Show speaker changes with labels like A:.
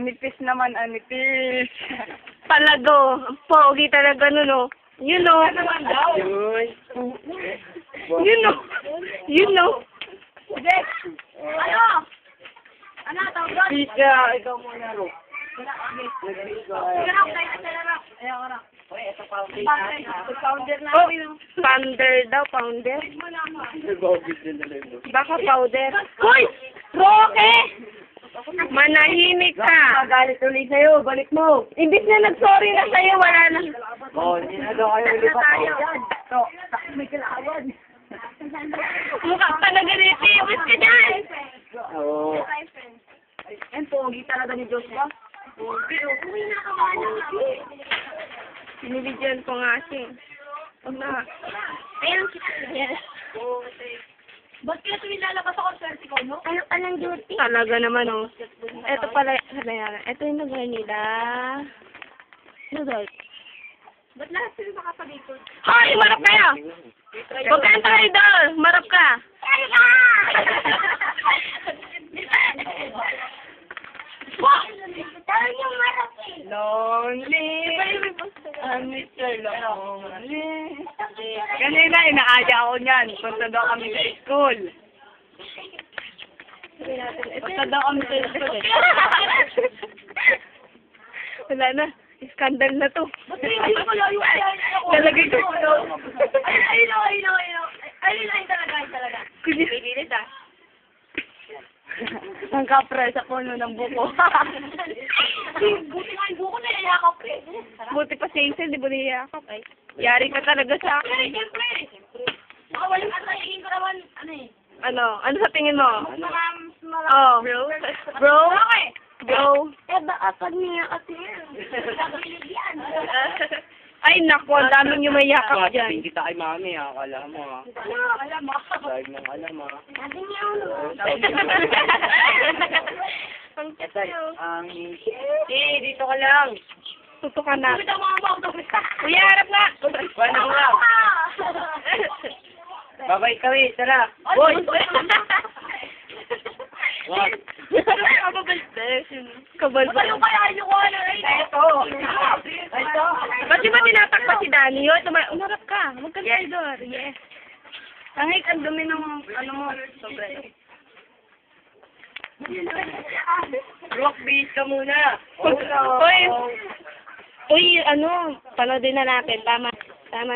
A: Anipis naman, anipis.
B: Talago. Pogi talaga nun, oh. You know.
C: Yun.
B: You know. You know.
A: Ano? Ano, tawag?
C: Pizza, ikaw muna, Ro.
A: Founder na.
B: Oh, pounder daw, pounder.
C: Nag-obis din na lang.
B: Baka powder. Hoy! Roque! Manahimik ka.
A: Magalit ulit sa'yo, balik mo.
B: Imbis na nag-sorry na sa'yo, wala na.
C: Oo, hindi na daw kayo ulit
A: So, may kalawan.
B: Mukha ka na ganito. Iwas ka dyan.
C: Oo.
A: Yan, pogi talaga ni Joshua.
B: Sinibidyan ko nga siya. Huwag na. Ayun, yes.
A: Ba't kaya tumilalabas ako sa ko, no?
B: Ano ka ng duty? Talaga naman, oh. Ito pala, ito yung lugar nila. Noodles.
A: Ba't lahat sila nakapagikot?
B: Hoy, marap kayo! Huwag kayong traidor! Marap ka!
A: Lonely. Mr. Lonely. Kanina, inaaya ako niyan. Punta daw kami sa school. Punta daw kami sa school eh.
B: Wala na. Skandal na to.
A: Lalagay ko. Ayun talaga.
B: Pilit ah.
A: Ang kapre sa puno ng buko. Buti nga yung buko na nayakap eh.
B: Buti pa si Hazel, di ba niyakap ay? Yari ka talaga sa akin.
A: Siyempre. Baka walang hingin ko naman, ano eh.
B: Ano? Ano sa tingin mo?
A: Marami.
B: Oh. Bro?
A: Okay.
B: Bro?
A: Eh, baka pag niya kasi yan.
B: Ay, naku, ang daming yung may yakap
C: Sasabihin
B: dyan.
C: kita kay mami, ha. Akala mo, ha.
A: Alam mo.
C: Dahil nang alam, ha.
A: Sabi niya ano.
B: Ang
C: Ito, ang... dito ka lang.
B: tutukan na.
A: Sabi daw mga mga
B: Kuya, harap na!
C: Ano nga? Babay kami, tara. Boy! What?
B: Kabal ba?
A: Ano kaya yung ano? Ito.
B: Ba't di ba tinatakpa si Danny yun? Umarap ka. Huwag ka traidor. Yes.
A: Tangik, ang dumi ng ano mo. Sobre.
C: Rock beat ka muna.
B: Uy, ano, panoodin na natin. Tama. Tama.